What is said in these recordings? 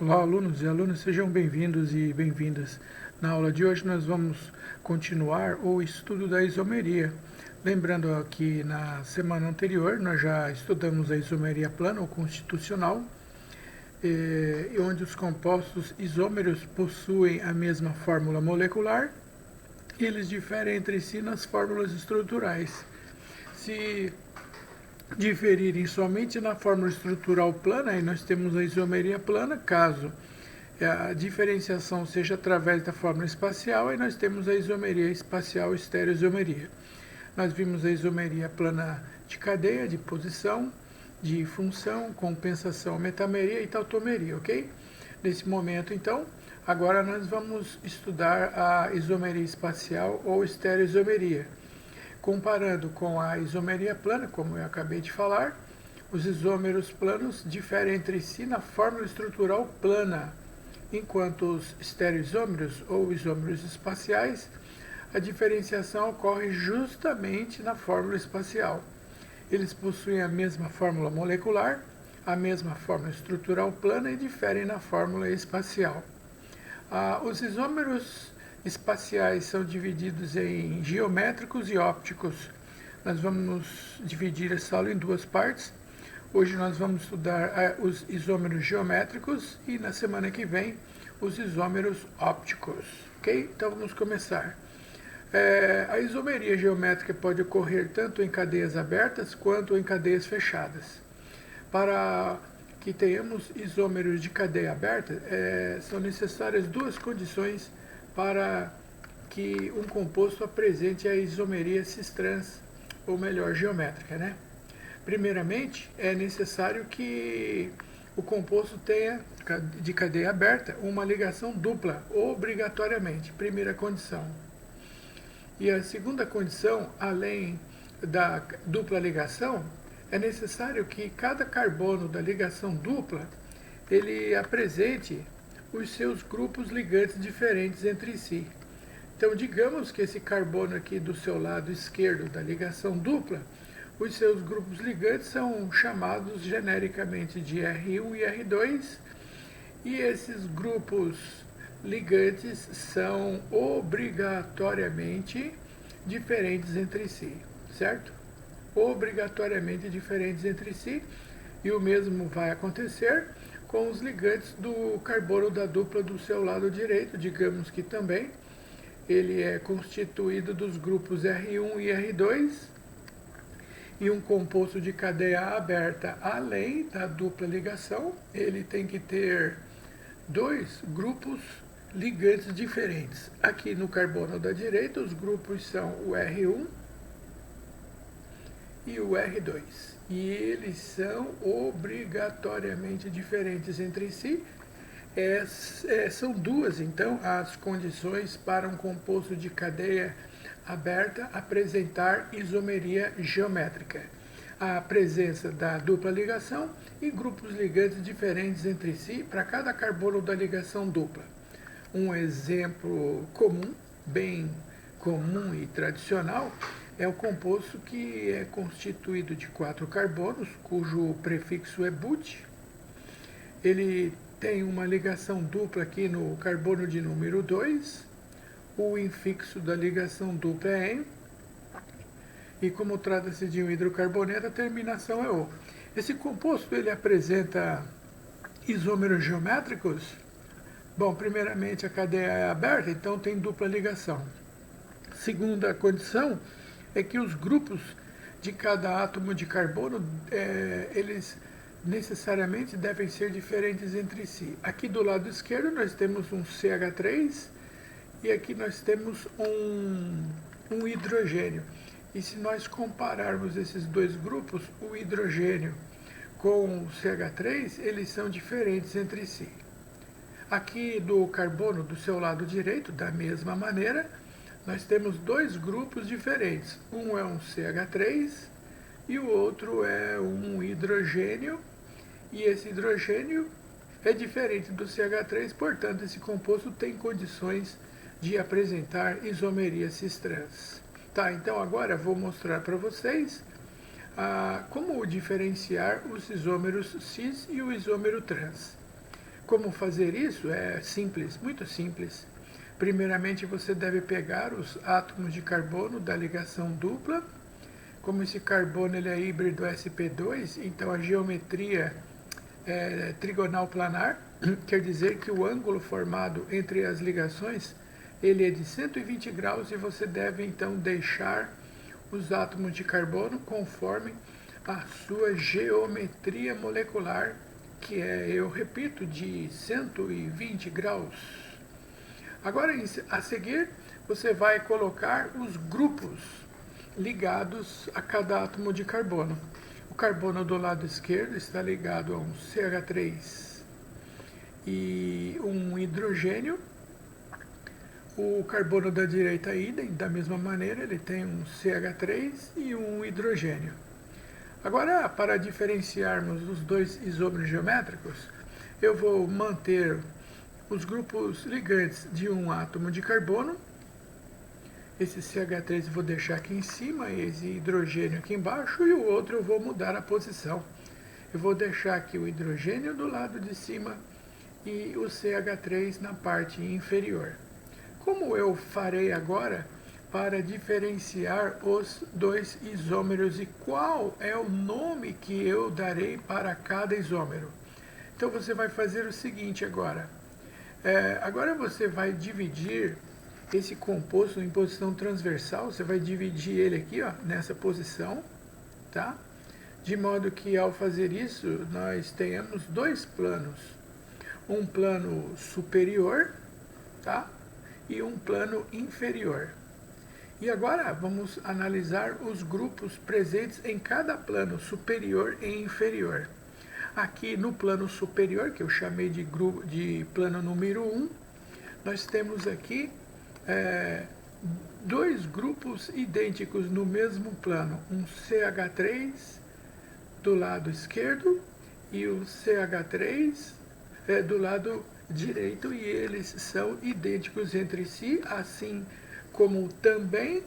Olá, alunos e alunas, sejam bem-vindos e bem-vindas. Na aula de hoje nós vamos continuar o estudo da isomeria. Lembrando que na semana anterior nós já estudamos a isomeria plana ou constitucional, onde os compostos isômeros possuem a mesma fórmula molecular e eles diferem entre si nas fórmulas estruturais. Se diferirem somente na fórmula estrutural plana, aí nós temos a isomeria plana. Caso a diferenciação seja através da fórmula espacial, aí nós temos a isomeria espacial, estereoisomeria. Nós vimos a isomeria plana de cadeia, de posição, de função, compensação, metameria e tautomeria, ok? Nesse momento, então, agora nós vamos estudar a isomeria espacial ou estereoisomeria. Comparando com a isomeria plana, como eu acabei de falar, os isômeros planos diferem entre si na fórmula estrutural plana, enquanto os estereoisômeros ou isômeros espaciais, a diferenciação ocorre justamente na fórmula espacial. Eles possuem a mesma fórmula molecular, a mesma fórmula estrutural plana e diferem na fórmula espacial. Os isômeros espaciais são divididos em geométricos e ópticos. Nós vamos dividir essa aula em duas partes. Hoje nós vamos estudar os isômeros geométricos e na semana que vem os isômeros ópticos. Ok? Então vamos começar. A isomeria geométrica pode ocorrer tanto em cadeias abertas quanto em cadeias fechadas. Para que tenhamos isômeros de cadeia aberta, são necessárias duas condições para que um composto apresente a isomeria cis-trans, ou melhor, geométrica, né? Primeiramente, é necessário que o composto tenha, de cadeia aberta, uma ligação dupla, obrigatoriamente, primeira condição. E a segunda condição, além da dupla ligação, é necessário que cada carbono da ligação dupla, ele apresente os seus grupos ligantes diferentes entre si. Então, digamos que esse carbono aqui do seu lado esquerdo da ligação dupla, os seus grupos ligantes são chamados genericamente de R1 e R2, e esses grupos ligantes são obrigatoriamente diferentes entre si, certo? Obrigatoriamente diferentes entre si, e o mesmo vai acontecer com os ligantes do carbono da dupla do seu lado direito. Digamos que também ele é constituído dos grupos R1 e R2, e um composto de cadeia aberta, além da dupla ligação, ele tem que ter dois grupos ligantes diferentes. Aqui no carbono da direita, os grupos são o R1 e o R2. E eles são obrigatoriamente diferentes entre si. São duas, então, as condições para um composto de cadeia aberta apresentar isomeria geométrica: a presença da dupla ligação e grupos ligantes diferentes entre si para cada carbono da ligação dupla. Um exemplo comum, bem comum e tradicional, é o composto que é constituído de 4 carbonos, cujo prefixo é but. Ele tem uma ligação dupla aqui no carbono de número 2, o infixo da ligação dupla é en, e como trata-se de um hidrocarboneto, a terminação é o. Esse composto ele apresenta isômeros geométricos? Bom, primeiramente a cadeia é aberta, então tem dupla ligação. Segunda condição é que os grupos de cada átomo de carbono, eles necessariamente devem ser diferentes entre si. Aqui do lado esquerdo nós temos um CH3 e aqui nós temos um hidrogênio. E se nós compararmos esses dois grupos, o hidrogênio com o CH3, eles são diferentes entre si. Aqui do carbono do seu lado direito, da mesma maneira, nós temos dois grupos diferentes. Um é um CH3 e o outro é um hidrogênio. E esse hidrogênio é diferente do CH3, portanto, esse composto tem condições de apresentar isomeria cis-trans. Tá, então agora vou mostrar para vocês como diferenciar os isômeros cis e o isômero trans. Como fazer isso? É simples, muito simples. Primeiramente, você deve pegar os átomos de carbono da ligação dupla. Como esse carbono ele é híbrido sp2, então a geometria é trigonal planar, quer dizer que o ângulo formado entre as ligações ele é de 120 graus e você deve então deixar os átomos de carbono conforme a sua geometria molecular, que é, eu repito, de 120 graus. Agora, a seguir, você vai colocar os grupos ligados a cada átomo de carbono. O carbono do lado esquerdo está ligado a um CH3 e um hidrogênio. O carbono da direita, idem, da mesma maneira, ele tem um CH3 e um hidrogênio. Agora, para diferenciarmos os dois isômeros geométricos, eu vou manter os grupos ligantes de um átomo de carbono. Esse CH3 eu vou deixar aqui em cima, esse hidrogênio aqui embaixo, e o outro eu vou mudar a posição. Eu vou deixar aqui o hidrogênio do lado de cima e o CH3 na parte inferior. Como eu farei agora para diferenciar os dois isômeros e qual é o nome que eu darei para cada isômero? Então você vai fazer o seguinte agora. Agora você vai dividir esse composto em posição transversal, você vai dividir ele aqui, ó, nessa posição, tá? De modo que ao fazer isso, nós tenhamos dois planos. Um plano superior, tá? E um plano inferior. E agora vamos analisar os grupos presentes em cada plano superior e inferior. Aqui no plano superior, que eu chamei de plano número 1, nós temos aqui dois grupos idênticos no mesmo plano. Um CH3 do lado esquerdo e o CH3 do lado direito, e eles são idênticos entre si, assim como também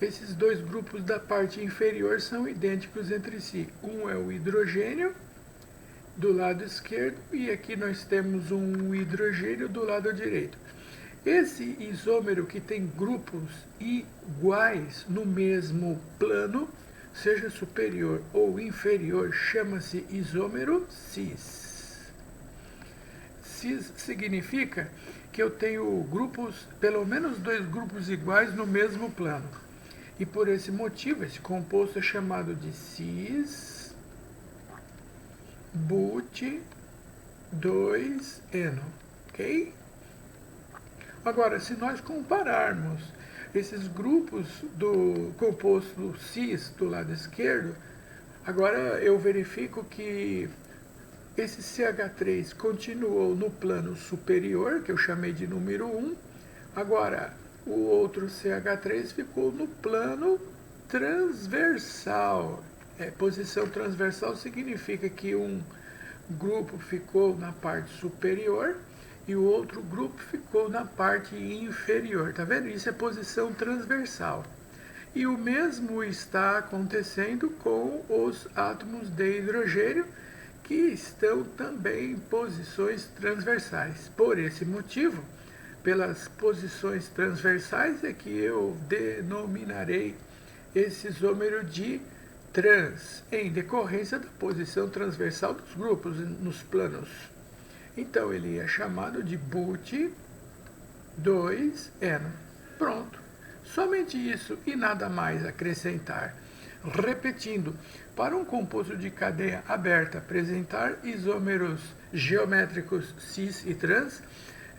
esses dois grupos da parte inferior são idênticos entre si. Um é o hidrogênio do lado esquerdo e aqui nós temos um hidrogênio do lado direito. Esse isômero que tem grupos iguais no mesmo plano, seja superior ou inferior, chama-se isômero cis. Cis significa que eu tenho grupos, pelo menos dois grupos iguais no mesmo plano. E por esse motivo, esse composto é chamado de cis but 2-eno, ok? Agora, se nós compararmos esses grupos do composto cis do lado esquerdo, agora eu verifico que esse CH3 continuou no plano superior, que eu chamei de número 1. Agora, o outro CH3 ficou no plano transversal. Posição transversal significa que um grupo ficou na parte superior e o outro grupo ficou na parte inferior. Tá vendo? Isso é posição transversal. E o mesmo está acontecendo com os átomos de hidrogênio, que estão também em posições transversais. Por esse motivo, pelas posições transversais é que eu denominarei esse isômero de trans, em decorrência da posição transversal dos grupos nos planos. Então, ele é chamado de but 2-eno. Pronto. Somente isso e nada mais acrescentar. Repetindo, para um composto de cadeia aberta apresentar isômeros geométricos cis e trans,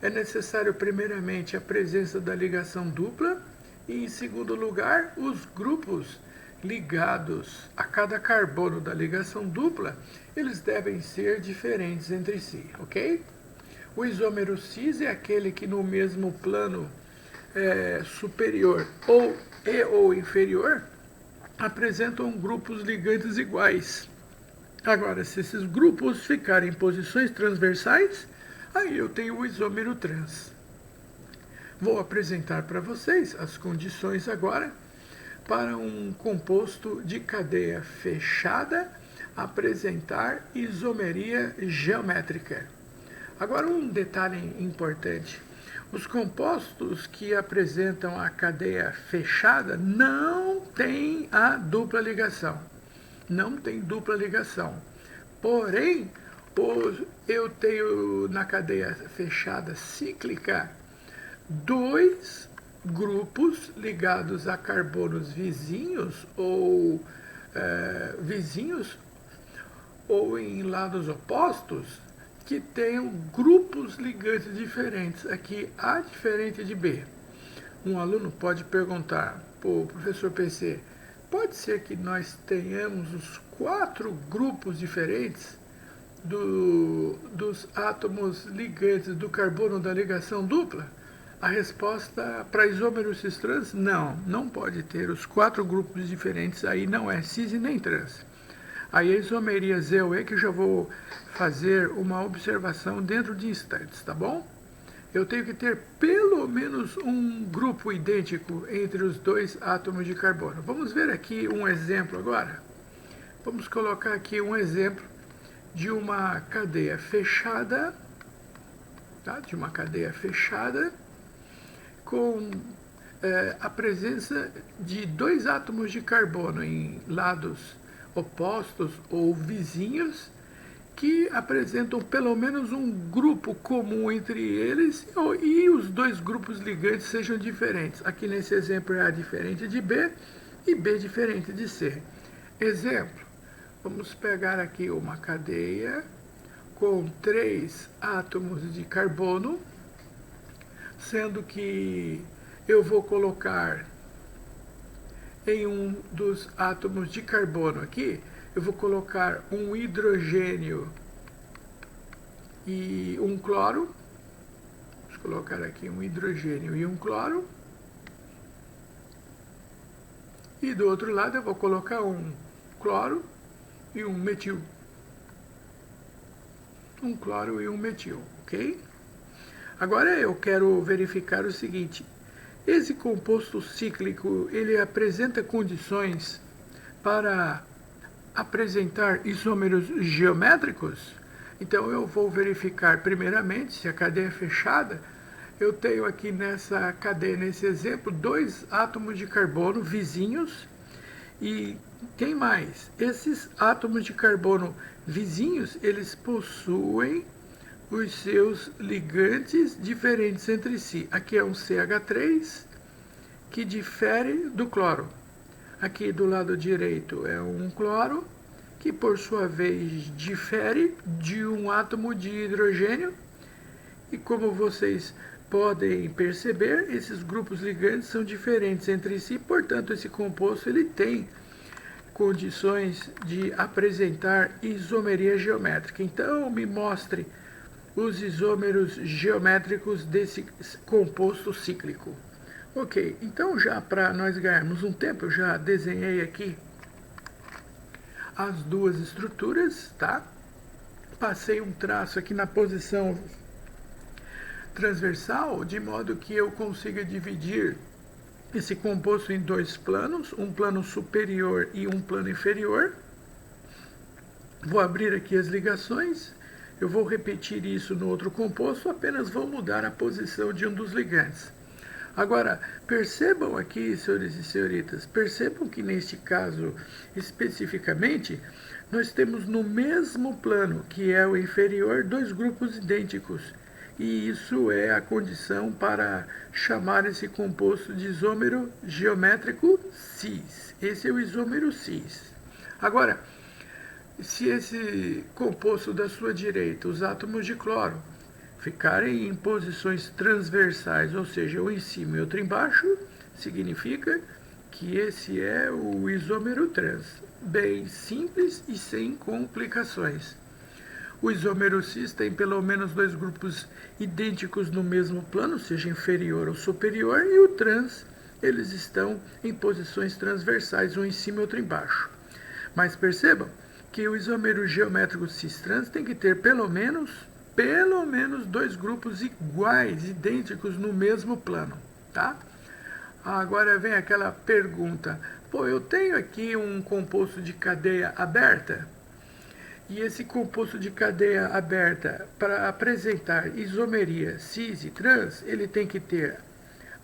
é necessário primeiramente a presença da ligação dupla e, em segundo lugar, os grupos ligados a cada carbono da ligação dupla, eles devem ser diferentes entre si, ok? O isômero cis é aquele que no mesmo plano superior ou inferior apresentam grupos ligantes iguais. Agora, se esses grupos ficarem em posições transversais, aí eu tenho o isômero trans. Vou apresentar para vocês as condições agora para um composto de cadeia fechada apresentar isomeria geométrica. Agora um detalhe importante. Os compostos que apresentam a cadeia fechada não têm a dupla ligação. Não tem dupla ligação. Porém, eu tenho na cadeia fechada cíclica dois grupos ligados a carbonos vizinhos ou em lados opostos que tenham grupos ligantes diferentes. Aqui A diferente de B. Um aluno pode perguntar para o professor PC, pode ser que nós tenhamos os 4 grupos diferentes dos átomos ligantes do carbono da ligação dupla? A resposta para isômero cis-trans, não pode ter os 4 grupos diferentes, aí não é cis e nem trans. Aí a isomeria ZOE que eu já vou fazer uma observação dentro de instantes, tá bom? Eu tenho que ter pelo menos um grupo idêntico entre os 2 átomos de carbono. Vamos ver aqui um exemplo agora? Vamos colocar aqui um exemplo de uma cadeia fechada, tá? De uma cadeia fechada com a presença de 2 átomos de carbono em lados opostos ou vizinhos que apresentam pelo menos um grupo comum entre eles e os 2 grupos ligantes sejam diferentes. Aqui nesse exemplo é A diferente de B e B diferente de C. Exemplo, vamos pegar aqui uma cadeia com 3 átomos de carbono, sendo que eu vou colocar em um dos átomos de carbono aqui, eu vou colocar um hidrogênio e um cloro. Vamos colocar aqui um hidrogênio e um cloro. E do outro lado eu vou colocar um cloro e um metil. Um cloro e um metil, ok? Agora eu quero verificar o seguinte. Esse composto cíclico, ele apresenta condições para apresentar isômeros geométricos? Então eu vou verificar primeiramente se a cadeia é fechada. Eu tenho aqui nessa cadeia, nesse exemplo, 2 átomos de carbono vizinhos. E quem mais? Esses átomos de carbono vizinhos, eles possuem os seus ligantes diferentes entre si. Aqui é um CH3 que difere do cloro. Aqui do lado direito é um cloro que por sua vez difere de um átomo de hidrogênio. E como vocês podem perceber, esses grupos ligantes são diferentes entre si, portanto esse composto ele tem condições de apresentar isomeria geométrica. Então me mostre os isômeros geométricos desse composto cíclico. Ok, então já para nós ganharmos um tempo, eu já desenhei aqui as 2 estruturas, tá? Passei um traço aqui na posição transversal, de modo que eu consiga dividir esse composto em 2 planos, um plano superior e um plano inferior. Vou abrir aqui as ligações. Eu vou repetir isso no outro composto, apenas vou mudar a posição de um dos ligantes. Agora, percebam aqui, senhores e senhoritas, percebam que neste caso, especificamente, nós temos no mesmo plano, que é o inferior, 2 grupos idênticos. E isso é a condição para chamar esse composto de isômero geométrico cis. Esse é o isômero cis. Agora, se esse composto da sua direita, os átomos de cloro, ficarem em posições transversais, ou seja, um em cima e outro embaixo, significa que esse é o isômero trans. Bem simples e sem complicações. O isômero cis tem pelo menos 2 grupos idênticos no mesmo plano, seja inferior ou superior, e o trans, eles estão em posições transversais, um em cima e outro embaixo. Mas percebam que o isômero geométrico cis-trans tem que ter pelo menos 2 grupos iguais, idênticos no mesmo plano, tá? Agora vem aquela pergunta, eu tenho aqui um composto de cadeia aberta E esse composto de cadeia aberta, para apresentar isomeria cis e trans, ele tem que ter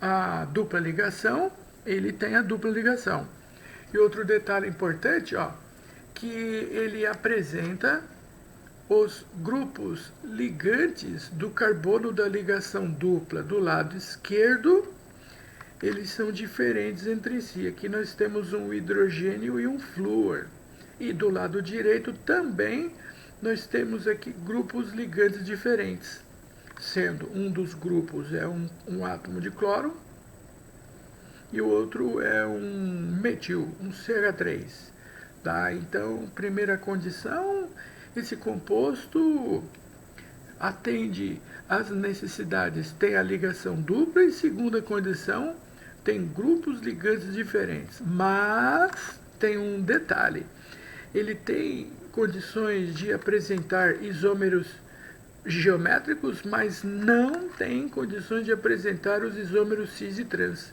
a dupla ligação, ele tem a dupla ligação. E outro detalhe importante, ó, que ele apresenta os grupos ligantes do carbono da ligação dupla do lado esquerdo, eles são diferentes entre si. Aqui nós temos um hidrogênio e um flúor. E do lado direito também nós temos aqui grupos ligantes diferentes, sendo um dos grupos é um átomo de cloro e o outro é um metil, um CH3. Tá? Então, primeira condição, esse composto atende às necessidades, tem a ligação dupla, e segunda condição, tem grupos ligantes diferentes. Mas tem um detalhe, ele tem condições de apresentar isômeros geométricos, mas não tem condições de apresentar os isômeros cis e trans.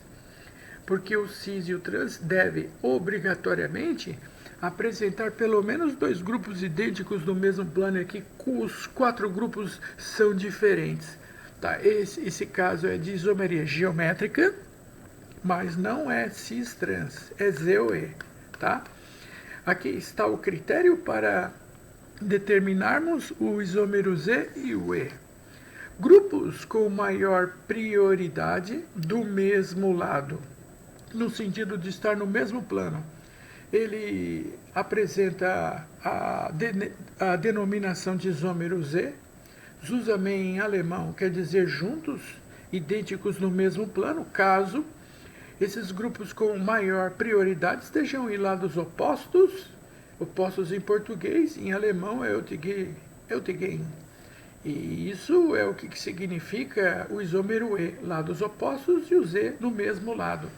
Porque o cis e o trans devem obrigatoriamente apresentar pelo menos dois grupos idênticos no mesmo plano. Aqui os 4 grupos são diferentes. Tá? Esse caso é de isomeria geométrica, mas não é cis-trans, é Z ou E. Tá? Aqui está o critério para determinarmos o isômero Z e o E. Grupos com maior prioridade do mesmo lado, no sentido de estar no mesmo plano. Ele apresenta a denominação de isômero Z, zusammen em alemão quer dizer juntos, idênticos no mesmo plano, caso esses grupos com maior prioridade estejam em lados opostos, opostos em português, em alemão é Eutigem. E isso é o que significa o isômero E, lados opostos, e o Z no mesmo lado.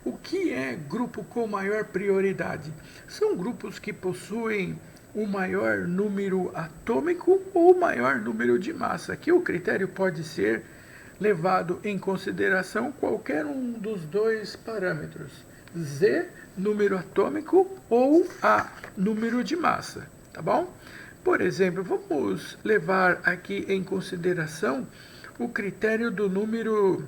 O que é grupo com maior prioridade? São grupos que possuem o maior número atômico ou maior número de massa. Aqui o critério pode ser levado em consideração qualquer um dos dois parâmetros, Z, número atômico, ou A, número de massa, tá bom? Por exemplo, vamos levar aqui em consideração o critério do número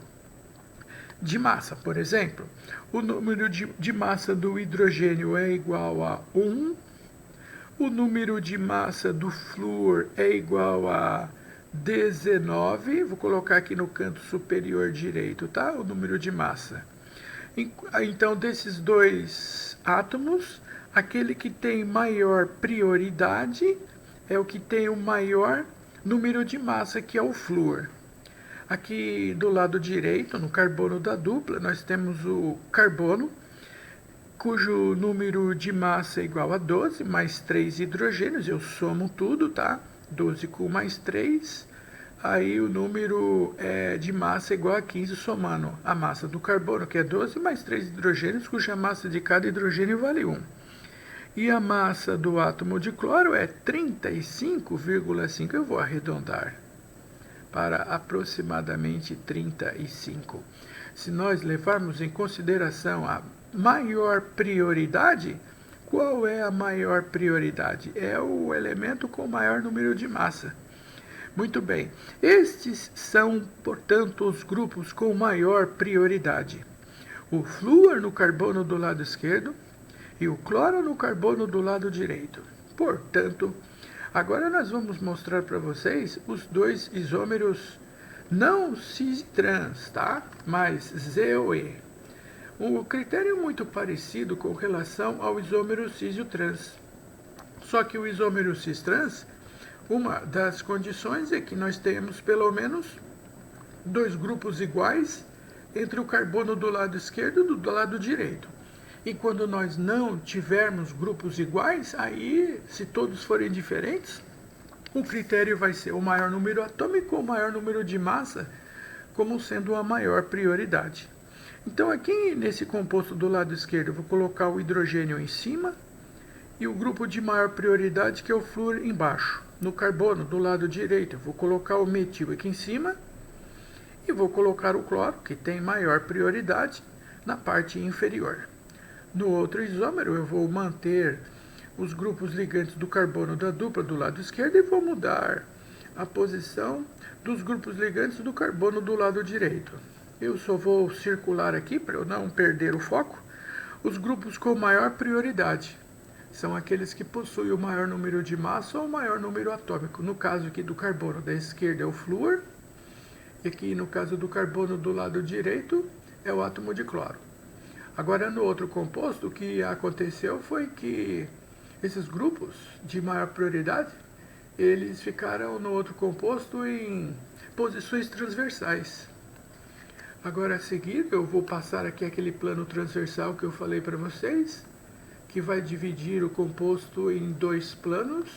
de massa. Por exemplo, o número de massa do hidrogênio é igual a 1, o número de massa do flúor é igual a 19, vou colocar aqui no canto superior direito, tá? O número de massa. Então, desses dois átomos, aquele que tem maior prioridade é o que tem o maior número de massa, que é o flúor. Aqui do lado direito, no carbono da dupla, nós temos o carbono, cujo número de massa é igual a 12, mais 3 hidrogênios, eu somo tudo, tá? 12 com mais 3, aí o número de massa é igual a 15, somando a massa do carbono, que é 12, mais 3 hidrogênios, cuja massa de cada hidrogênio vale 1. E a massa do átomo de cloro é 35,5, eu vou arredondar para aproximadamente 35. Se nós levarmos em consideração a maior prioridade, qual é a maior prioridade? É o elemento com maior número de massa. Muito bem. Estes são, portanto, os grupos com maior prioridade. O flúor no carbono do lado esquerdo e o cloro no carbono do lado direito. Portanto, agora nós vamos mostrar para vocês os dois isômeros não cis e trans, tá? Mas Z ou E. Um critério muito parecido com relação ao isômero cis e o trans. Só que o isômero cis-trans, uma das condições é que nós temos pelo menos dois grupos iguais entre o carbono do lado esquerdo e do lado direito. E quando nós não tivermos grupos iguais, aí, se todos forem diferentes, o critério vai ser o maior número atômico ou o maior número de massa como sendo a maior prioridade. Então, aqui nesse composto do lado esquerdo, eu vou colocar o hidrogênio em cima e o grupo de maior prioridade, que é o flúor, embaixo. No carbono, do lado direito, eu vou colocar o metil aqui em cima e vou colocar o cloro, que tem maior prioridade, na parte inferior. No outro isômero, eu vou manter os grupos ligantes do carbono da dupla do lado esquerdo e vou mudar a posição dos grupos ligantes do carbono do lado direito. Eu só vou circular aqui para eu não perder o foco. Os grupos com maior prioridade são aqueles que possuem o maior número de massa ou o maior número atômico. No caso aqui do carbono da esquerda é o flúor, e aqui no caso do carbono do lado direito é o átomo de cloro. Agora no outro composto, o que aconteceu foi que esses grupos de maior prioridade, eles ficaram no outro composto em posições transversais. Agora a seguir eu vou passar aqui aquele plano transversal que eu falei para vocês, que vai dividir o composto em dois planos.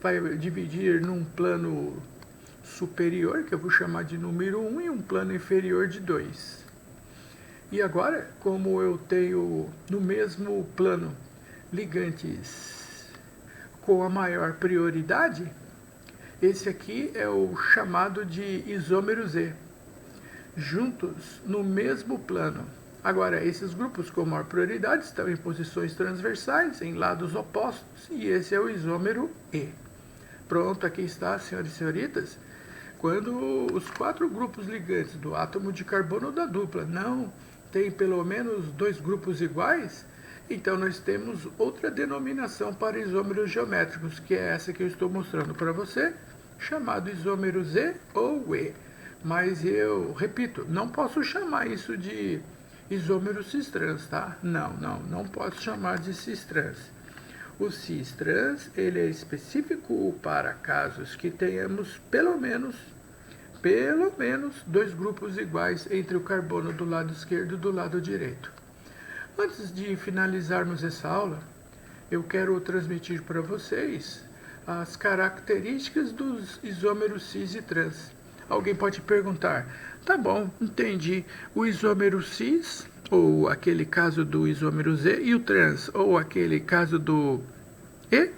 Vai dividir num plano superior, que eu vou chamar de número 1, e um plano inferior de 2. E agora, como eu tenho no mesmo plano ligantes com a maior prioridade, esse aqui é o chamado de isômero Z, juntos no mesmo plano. Agora, esses grupos com maior prioridade estão em posições transversais, em lados opostos, e esse é o isômero E. Pronto, aqui está, senhores e senhoritas. Quando os 4 grupos ligantes do átomo de carbono da dupla não têm pelo menos 2 grupos iguais, então nós temos outra denominação para isômeros geométricos, que é essa que eu estou mostrando para você, chamado isômero Z ou E. Mas eu repito, não posso chamar isso de isômero cis-trans, tá? Não posso chamar de cis-trans. O cis-trans, ele é específico para casos que tenhamos pelo menos 2 grupos iguais entre o carbono do lado esquerdo e do lado direito. Antes de finalizarmos essa aula, eu quero transmitir para vocês as características dos isômeros cis e trans. Alguém pode perguntar, tá bom, entendi, o isômero cis, ou aquele caso do isômero Z, e o trans, ou aquele caso do E,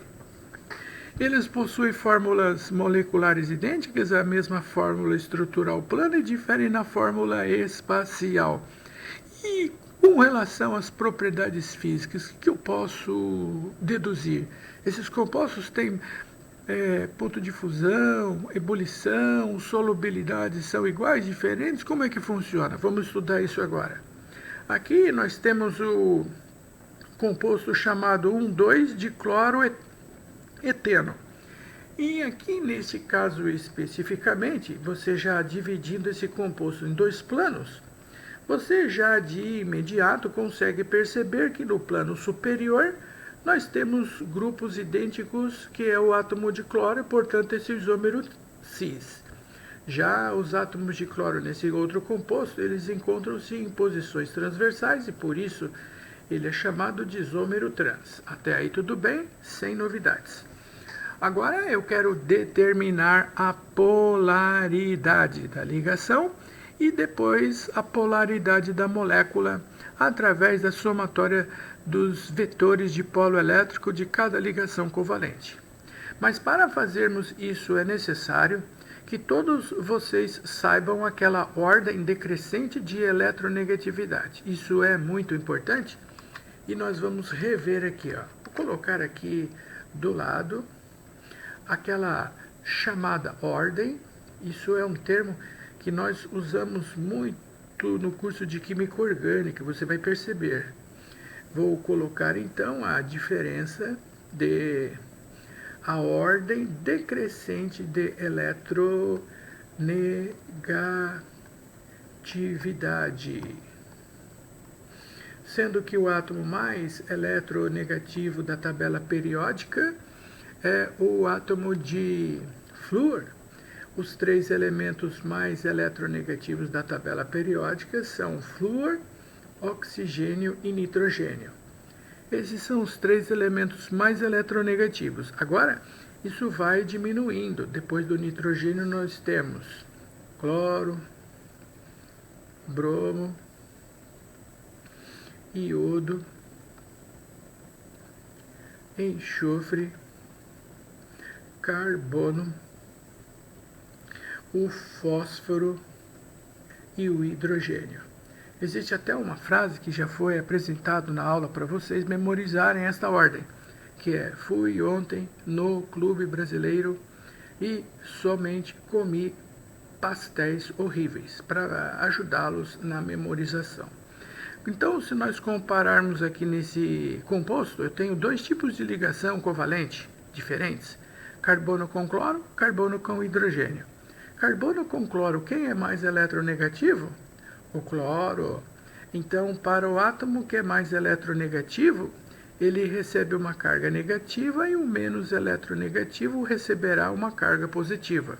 eles possuem fórmulas moleculares idênticas, a mesma fórmula estrutural plana e diferem na fórmula espacial. E com relação às propriedades físicas, que eu posso deduzir? Esses compostos têm ponto de fusão, ebulição, solubilidade são iguais, diferentes? Como é que funciona? Vamos estudar isso agora. Aqui nós temos o composto chamado 1,2 de cloroeteno. E aqui nesse caso especificamente, você já dividindo esse composto em 2 planos, você já de imediato consegue perceber que no plano superior nós temos grupos idênticos, que é o átomo de cloro, e, portanto, esse isômero cis. Já os átomos de cloro nesse outro composto, eles encontram-se em posições transversais e, por isso, ele é chamado de isômero trans. Até aí tudo bem, sem novidades. Agora eu quero determinar a polaridade da ligação e depois a polaridade da molécula através da somatória dos vetores de polo elétrico de cada ligação covalente. Mas para fazermos isso é necessário que todos vocês saibam aquela ordem decrescente de eletronegatividade. Isso é muito importante e nós vamos rever aqui. Vou colocar aqui do lado aquela chamada ordem. Isso é um termo que nós usamos muito no curso de Química Orgânica, você vai perceber. Vou colocar então a diferença de a ordem decrescente de eletronegatividade. Sendo que o átomo mais eletronegativo da tabela periódica é o átomo de flúor. Os 3 elementos mais eletronegativos da tabela periódica são flúor, oxigênio e nitrogênio. Esses são os 3 elementos mais eletronegativos. Agora, isso vai diminuindo. Depois do nitrogênio, nós temos cloro, bromo, iodo, enxofre, carbono, o fósforo e o hidrogênio. Existe até uma frase que já foi apresentada na aula para vocês memorizarem esta ordem, que é: fui ontem no Clube Brasileiro e somente comi pastéis horríveis, para ajudá-los na memorização. Então, se nós compararmos aqui nesse composto, eu tenho dois tipos de ligação covalente diferentes: carbono com cloro, carbono com hidrogênio. Carbono com cloro, quem é mais eletronegativo? O cloro. Então, para o átomo que é mais eletronegativo, ele recebe uma carga negativa e o menos eletronegativo receberá uma carga positiva.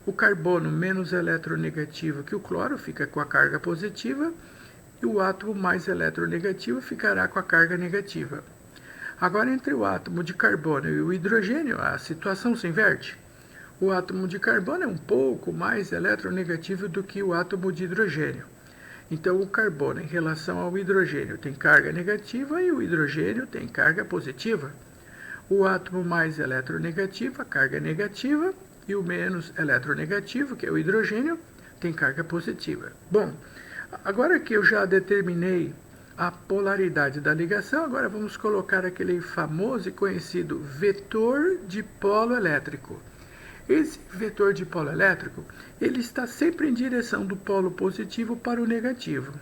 O carbono menos eletronegativo que o cloro fica com a carga positiva e o átomo mais eletronegativo ficará com a carga negativa. Agora, entre o átomo de carbono e o hidrogênio, a situação se inverte. O átomo de carbono é um pouco mais eletronegativo do que o átomo de hidrogênio. Então, o carbono em relação ao hidrogênio tem carga negativa e o hidrogênio tem carga positiva. O átomo mais eletronegativo, a carga negativa, e o menos eletronegativo, que é o hidrogênio, tem carga positiva. Bom, agora que eu já determinei a polaridade da ligação, agora vamos colocar aquele famoso e conhecido vetor de polo elétrico. Esse vetor de polo elétrico, ele está sempre em direção do polo positivo para o negativo.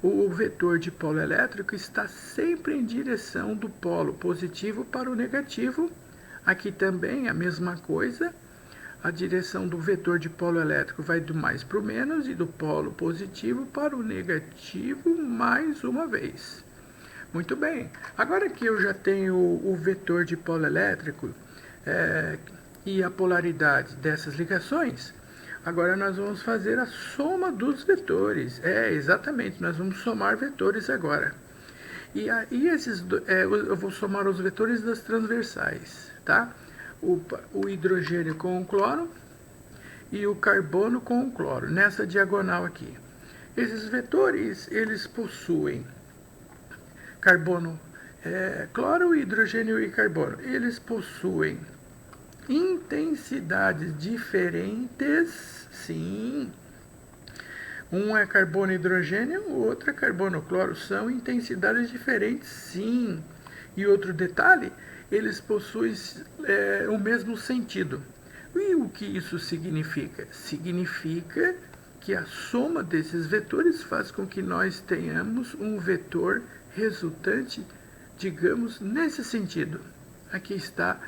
O vetor de polo elétrico está sempre em direção do polo positivo para o negativo. Aqui também a mesma coisa. A direção do vetor de polo elétrico vai do mais para o menos e do polo positivo para o negativo mais uma vez. Muito bem. Agora que eu já tenho o vetor de polo elétrico e a polaridade dessas ligações, agora nós vamos fazer a soma dos vetores. Exatamente, nós vamos somar vetores agora. Eu vou somar os vetores das transversais, tá? O hidrogênio com o cloro e o carbono com o cloro, nessa diagonal aqui. Esses vetores, eles possuem carbono, cloro, hidrogênio e carbono. Eles possuem intensidades diferentes, sim. Um é carbono e hidrogênio, o outro é carbono cloro. São intensidades diferentes, sim. E outro detalhe, eles possuem o mesmo sentido. E o que isso significa? Significa que a soma desses vetores faz com que nós tenhamos um vetor resultante, digamos, nesse sentido. Aqui está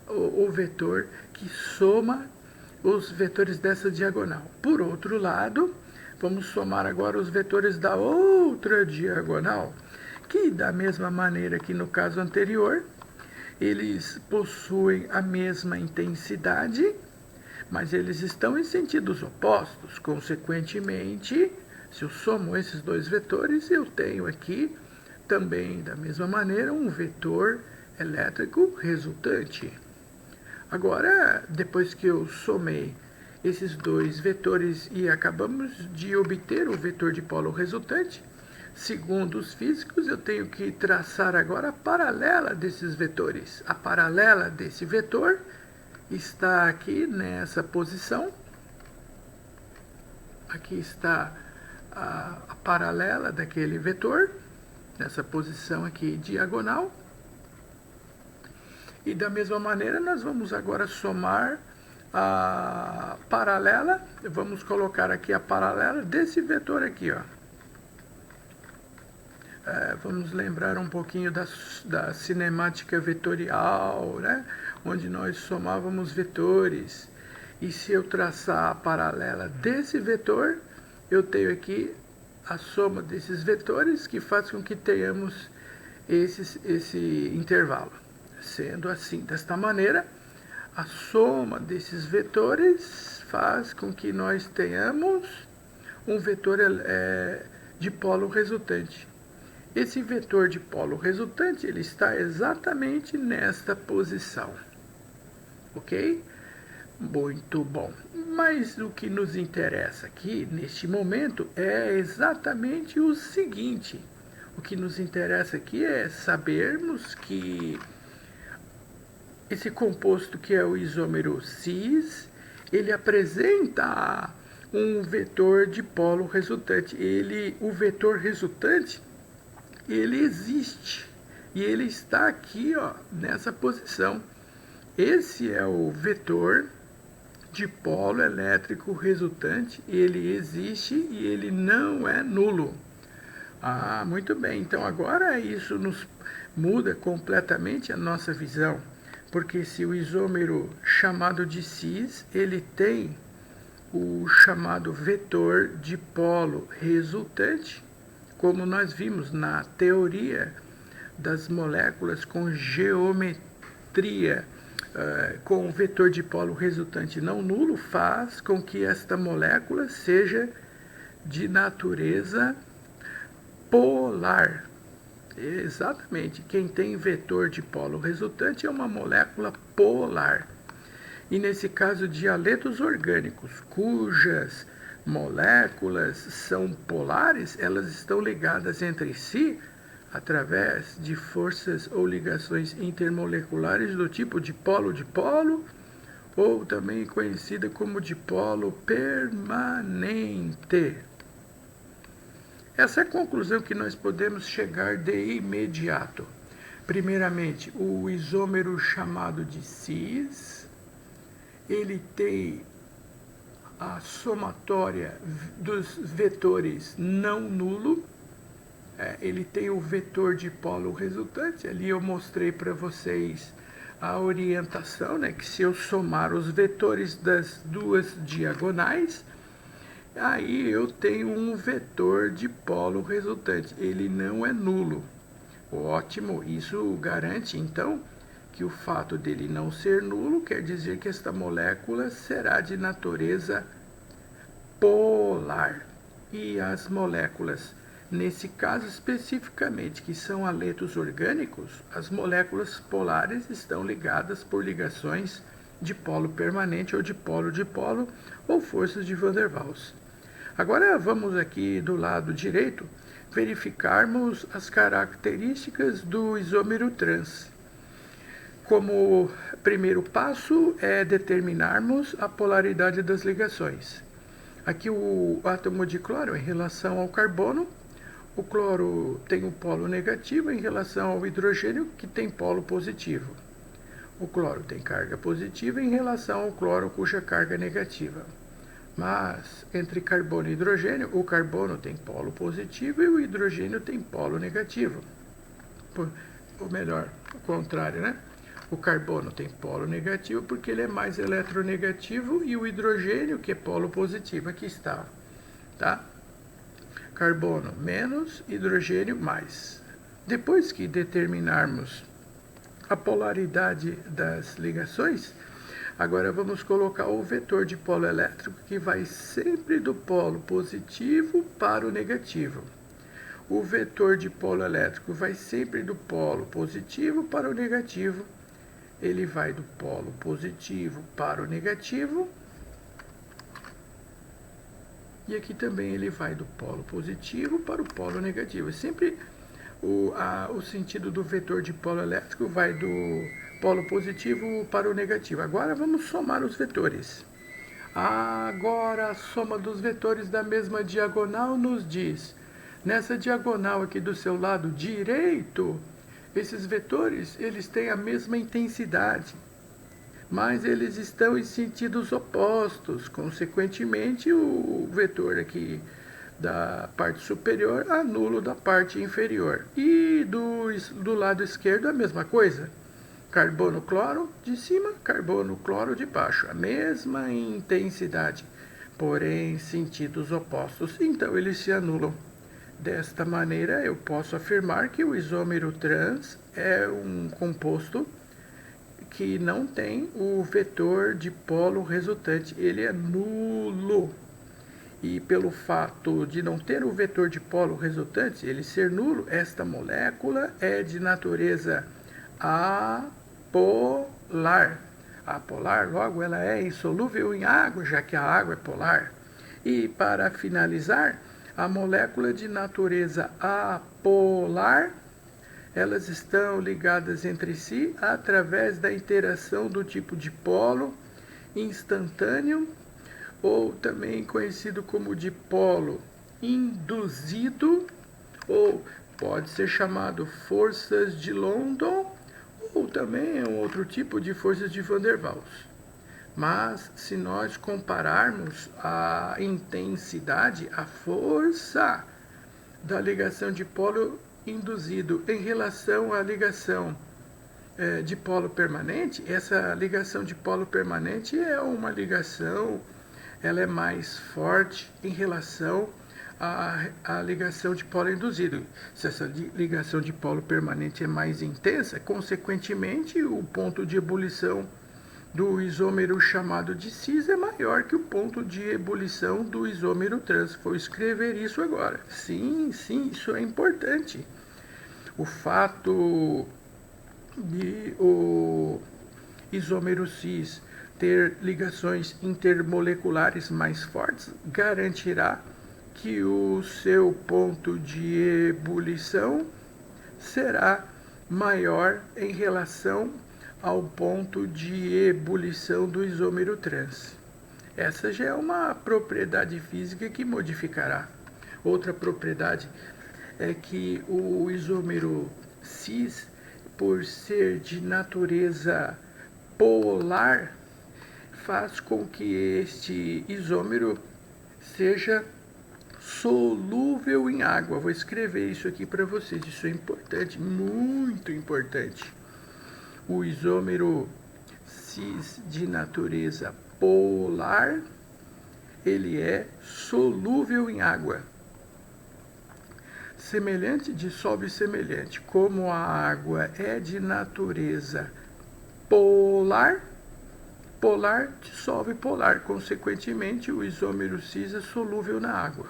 o vetor que soma os vetores dessa diagonal. Por outro lado, vamos somar agora os vetores da outra diagonal, que da mesma maneira que no caso anterior, eles possuem a mesma intensidade, mas eles estão em sentidos opostos. Consequentemente, se eu somo esses dois vetores, eu tenho aqui também, da mesma maneira, um vetor elétrico resultante. Agora, depois que eu somei esses dois vetores e acabamos de obter o vetor de polo resultante, segundo os físicos, eu tenho que traçar agora a paralela desses vetores. A paralela desse vetor está aqui nessa posição. Aqui está a paralela daquele vetor, nessa posição aqui diagonal. E da mesma maneira, nós vamos agora somar a paralela. Vamos colocar aqui a paralela desse vetor aqui, ó. Vamos lembrar um pouquinho da cinemática vetorial, né? Onde nós somávamos vetores. E se eu traçar a paralela desse vetor, eu tenho aqui a soma desses vetores, que faz com que tenhamos esse intervalo. Sendo assim, desta maneira, a soma desses vetores faz com que nós tenhamos um vetor de polo resultante. Esse vetor de polo resultante, ele está exatamente nesta posição. Ok? Muito bom. Mas o que nos interessa aqui, neste momento, é exatamente o seguinte. O que nos interessa aqui é sabermos que esse composto que é o isômero cis, ele apresenta um vetor dipolo resultante. O vetor resultante, ele existe e ele está aqui, ó, nessa posição. Esse é o vetor dipolo elétrico resultante, ele existe e ele não é nulo. Ah, muito bem, então agora isso nos muda completamente a nossa visão, porque se o isômero chamado de cis, ele tem o chamado vetor dipolo resultante, como nós vimos na teoria das moléculas com geometria, com o vetor dipolo resultante não nulo, faz com que esta molécula seja de natureza polar. Exatamente, quem tem vetor dipolo resultante é uma molécula polar. E nesse caso de haletos orgânicos, cujas moléculas são polares, elas estão ligadas entre si através de forças ou ligações intermoleculares do tipo dipolo-dipolo, ou também conhecida como dipolo permanente. Essa é a conclusão que nós podemos chegar de imediato. Primeiramente, o isômero chamado de cis, ele tem a somatória dos vetores não nulo, ele tem o vetor dipolo resultante. Ali eu mostrei para vocês a orientação, né, que se eu somar os vetores das duas diagonais, aí eu tenho um vetor dipolo resultante, ele não é nulo. Ótimo, isso garante então que o fato dele não ser nulo quer dizer que esta molécula será de natureza polar. E as moléculas, nesse caso especificamente, que são haletos orgânicos, as moléculas polares estão ligadas por ligações de polo permanente ou de polo-dipolo ou forças de Van der Waals. Agora vamos aqui do lado direito verificarmos as características do isômero trans. Como primeiro passo é determinarmos a polaridade das ligações. Aqui o átomo de cloro em relação ao carbono, o cloro tem o polo negativo em relação ao hidrogênio, que tem polo positivo. O cloro tem carga positiva em relação ao cloro, cuja carga é negativa. Mas entre carbono e hidrogênio, o carbono tem polo positivo e o hidrogênio tem polo negativo. Ou melhor, o contrário, né? O carbono tem polo negativo porque ele é mais eletronegativo e o hidrogênio, que é polo positivo, aqui está, tá? Carbono menos, hidrogênio mais. Depois que determinarmos a polaridade das ligações, agora vamos colocar o vetor de polo elétrico, que vai sempre do polo positivo para o negativo. O vetor de polo elétrico vai sempre do polo positivo para o negativo. Ele vai do polo positivo para o negativo. E aqui também ele vai do polo positivo para o polo negativo. Sempre o sentido do vetor de polo elétrico vai do polo positivo para o negativo. Agora vamos somar os vetores. Agora a soma dos vetores da mesma diagonal nos diz, nessa diagonal aqui do seu lado direito, esses vetores eles têm a mesma intensidade, mas eles estão em sentidos opostos. Consequentemente, o vetor aqui da parte superior anula o da parte inferior. E do lado esquerdo a mesma coisa. Carbono-cloro de cima, carbono-cloro de baixo. A mesma intensidade, porém sentidos opostos. Então eles se anulam. Desta maneira eu posso afirmar que o isômero trans é um composto que não tem o vetor de polo resultante. Ele é nulo. E pelo fato de não ter o vetor de polo resultante, ele ser nulo, esta molécula é de natureza apolar. Apolar, logo, ela é insolúvel em água, já que a água é polar. E para finalizar, a molécula de natureza apolar, elas estão ligadas entre si através da interação do tipo dipolo instantâneo ou também conhecido como dipolo induzido, ou pode ser chamado forças de London, ou também é um outro tipo de forças de Van der Waals. Mas se nós compararmos a intensidade, a força da ligação dipolo induzido em relação à ligação dipolo permanente, essa ligação dipolo permanente é uma ligação, ela é mais forte em relação à ligação dipolo induzido. Se essa ligação dipolo permanente é mais intensa, consequentemente o ponto de ebulição do isômero chamado de cis é maior que o ponto de ebulição do isômero trans. Vou escrever isso agora. Sim, isso é importante. O fato de o isômero cis ter ligações intermoleculares mais fortes garantirá que o seu ponto de ebulição será maior em relação ao ponto de ebulição do isômero trans. Essa já é uma propriedade física que modificará. Outra propriedade é que o isômero cis, por ser de natureza polar, faz com que este isômero seja solúvel em água. Vou escrever isso aqui para vocês, isso é importante, muito importante. O isômero cis de natureza polar, ele é solúvel em água. Semelhante dissolve semelhante. Como a água é de natureza polar, polar dissolve polar. Consequentemente, o isômero cis é solúvel na água.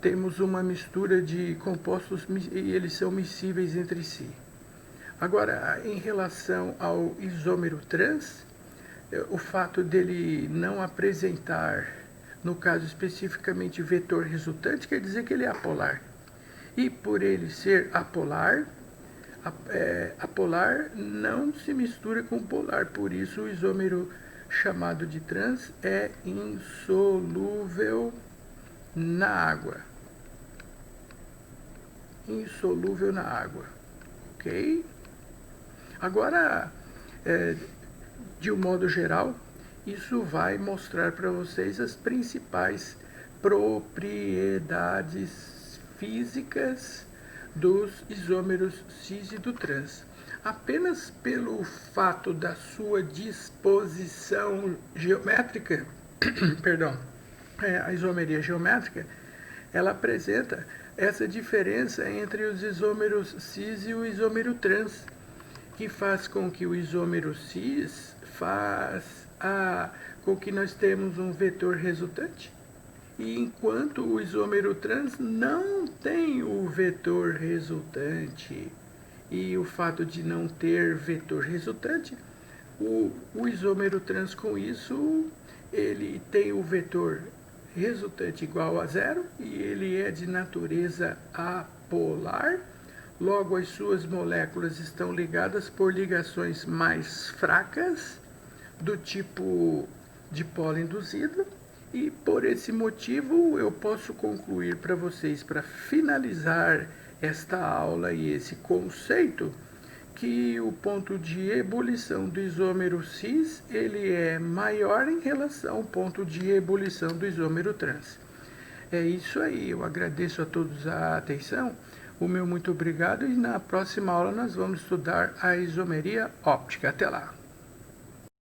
Temos uma mistura de compostos e eles são miscíveis entre si. Agora, em relação ao isômero trans, o fato dele não apresentar, no caso especificamente, vetor resultante, quer dizer que ele é apolar. E por ele ser apolar, apolar não se mistura com polar, por isso o isômero chamado de trans é insolúvel na água. Insolúvel na água, ok? Agora, de um modo geral, isso vai mostrar para vocês as principais propriedades físicas dos isômeros cis e do trans. Apenas pelo fato da sua disposição geométrica, perdão, a isomeria geométrica, ela apresenta essa diferença entre os isômeros cis e o isômero trans, que faz com que o isômero cis com que nós temos um vetor resultante, e enquanto o isômero trans não tem o vetor resultante. E o fato de não ter vetor resultante, o isômero trans com isso, ele tem o vetor resultante igual a zero, e ele é de natureza apolar. Logo, as suas moléculas estão ligadas por ligações mais fracas, do tipo dipolo induzido, e por esse motivo eu posso concluir para vocês, para finalizar esta aula e esse conceito, que o ponto de ebulição do isômero cis, ele é maior em relação ao ponto de ebulição do isômero trans. É isso aí, eu agradeço a todos a atenção. O meu muito obrigado, e na próxima aula nós vamos estudar a isomeria óptica. Até lá!